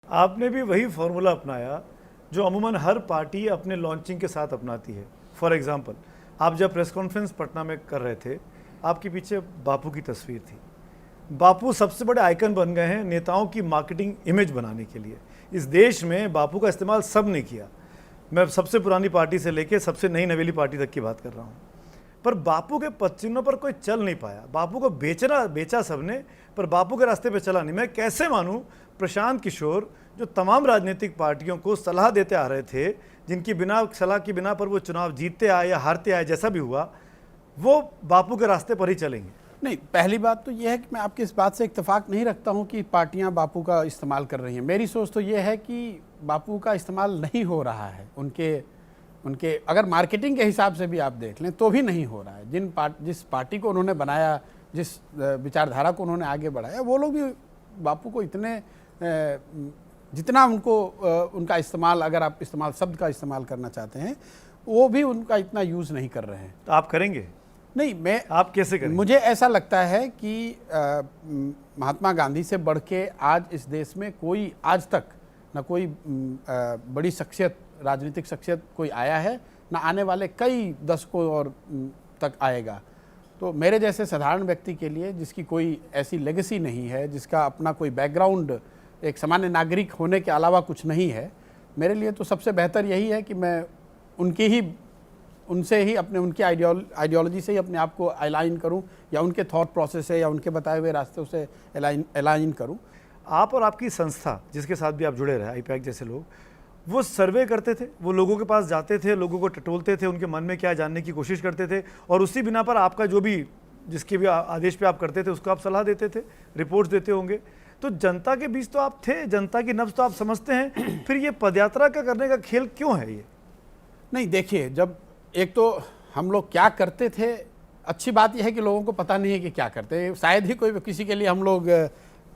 आपने भी वही फॉर्मूला अपनाया जो अमूमन हर पार्टी अपने लॉन्चिंग के साथ अपनाती है। फॉर एग्जांपल, आप जब प्रेस कॉन्फ्रेंस पटना में कर रहे थे, आपके पीछे बापू की तस्वीर थी। बापू सबसे बड़े आइकन बन गए हैं नेताओं की मार्केटिंग इमेज बनाने के लिए। इस देश में बापू का इस्तेमाल सब ने किया। मैं सबसे पुरानी पार्टी से लेकर सबसे नई नवेली पार्टी तक की बात कर रहा हूँ, पर बापू के पदचिन्हों पर कोई चल नहीं पाया। बापू को बेचा सबने, पर बापू के रास्ते पे चला नहीं। मैं कैसे मानूं प्रशांत किशोर जो तमाम राजनीतिक पार्टियों को सलाह देते आ रहे थे, जिनकी बिना सलाह की बिना पर वो चुनाव जीतते आए या हारते आए, जैसा भी हुआ, वो बापू के रास्ते पर ही चलेंगे? नहीं, पहली बात तो यह है कि मैं आपकी इस बात से इत्तेफाक नहीं रखता हूं कि पार्टियां बापू का इस्तेमाल कर रही हैं। मेरी सोच तो यह है कि बापू का इस्तेमाल नहीं हो रहा है। उनके अगर मार्केटिंग के हिसाब से भी आप देख लें तो भी नहीं हो रहा है। जिस पार्टी को उन्होंने बनाया, जिस विचारधारा को उन्होंने आगे बढ़ाया, वो लोग भी बापू को इतने जितना उनका इस्तेमाल, अगर आप इस्तेमाल शब्द का इस्तेमाल करना चाहते हैं, वो भी उनका इतना यूज़ नहीं कर रहे हैं। तो आप करेंगे? नहीं, आप कैसे करेंगे? मुझे ऐसा लगता है कि महात्मा गांधी से बढ़ के आज इस देश में कोई आज तक न कोई बड़ी शख्सियत, राजनीतिक शख्सियत कोई आया है, न आने वाले कई दशकों और तक आएगा। तो मेरे जैसे साधारण व्यक्ति के लिए, जिसकी कोई ऐसी लेगेसी नहीं है, जिसका अपना कोई बैकग्राउंड एक सामान्य नागरिक होने के अलावा कुछ नहीं है, मेरे लिए तो सबसे बेहतर यही है कि मैं उनसे ही उनकी आइडियोलॉजी से ही अपने आप को अलाइन करूं, या उनके थॉट प्रोसेस से या उनके बताए हुए रास्तों से अलाइन करूं। आप और आपकी संस्था जिसके साथ भी आप जुड़े रहे, आईपैक जैसे लोग, वो सर्वे करते थे, वो लोगों के पास जाते थे, लोगों को टटोलते थे, उनके मन में क्या जानने की कोशिश करते थे, और उसी बिना पर आपका जो भी, जिसके भी आदेश पे आप करते थे, उसको आप सलाह देते थे, रिपोर्ट्स देते होंगे। तो जनता के बीच तो आप थे, जनता की नब्ज तो आप समझते हैं, फिर ये पदयात्रा का करने का खेल क्यों है ये? नहीं, देखिए, जब एक तो हम लोग क्या करते थे, अच्छी बात यह है कि लोगों को पता नहीं है कि क्या करते हैं। शायद ही कोई किसी के लिए हम लोग,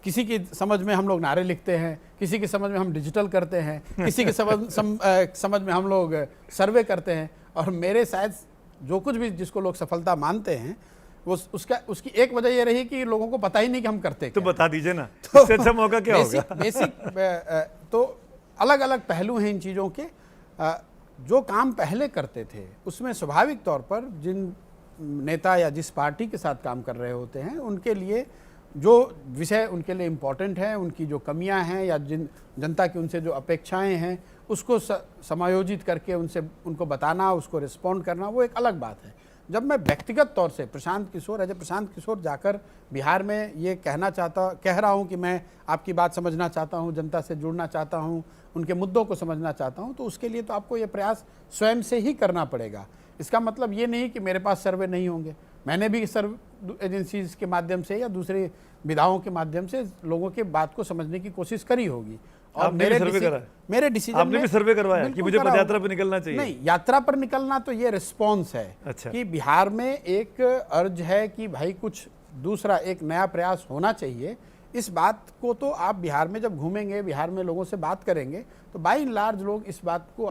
किसी की समझ में हम लोग नारे लिखते हैं, किसी की समझ में हम डिजिटल करते हैं, किसी की समझ में हम लोग सर्वे करते हैं, और मेरे शायद जो कुछ भी जिसको लोग सफलता मानते हैं, वो उसकी एक वजह ये रही कि लोगों को पता ही नहीं कि हम करते तो क्या। बता दीजिए ना, इससे अच्छा मौका क्या होगा? बेसिक तो अलग अलग पहलू हैं इन चीज़ों के। जो काम पहले करते थे उसमें स्वाभाविक तौर पर जिन नेता या जिस पार्टी के साथ काम कर रहे होते हैं, उनके लिए जो विषय उनके लिए इम्पोर्टेंट है, उनकी जो कमियां हैं या जिन जनता की उनसे जो अपेक्षाएं हैं, उसको समायोजित करके उनको बताना, उसको रिस्पॉन्ड करना, वो एक अलग बात है। जब मैं व्यक्तिगत तौर से प्रशांत किशोर जाकर बिहार में ये कह रहा हूँ कि मैं आपकी बात समझना चाहता हूँ, जनता से जुड़ना चाहता हूँ, उनके मुद्दों को समझना चाहता हूँ, तो उसके लिए तो आपको ये प्रयास स्वयं से ही करना पड़ेगा। इसका मतलब ये नहीं कि मेरे पास सर्वे नहीं होंगे। मैंने भी सर्वे एजेंसीज के माध्यम से या दूसरे विधाओं के माध्यम से लोगों के बात को समझने की कोशिश करी होगी। और मेरे डिसीजन, आपने भी सर्वे करवाया कि मुझे पदयात्रा पर निकलना चाहिए? नहीं, यात्रा पर निकलना तो ये रिस्पॉन्स है। अच्छा। कि बिहार में एक अर्ज है कि भाई कुछ दूसरा, एक नया प्रयास होना चाहिए। इस बात को तो आप बिहार में जब घूमेंगे, बिहार में लोगों से बात करेंगे, तो बाय एंड लार्ज लोग इस बात को।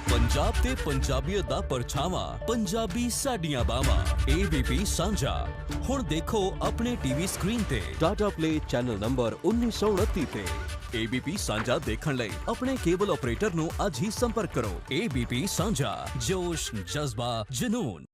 पंजाब ते पंजाबीयत दा परछावा, पंजाबी साडियां बावां, ABP साझा। हुण देखो अपने टीवी स्क्रीन ते टाटा प्ले चैनल नंबर 1929 ते। ABP साझा देखण लई अपने केबल ऑपरेटर नु अज ही संपर्क करो। ABP साझा, जोश, जज्बा, जुनून।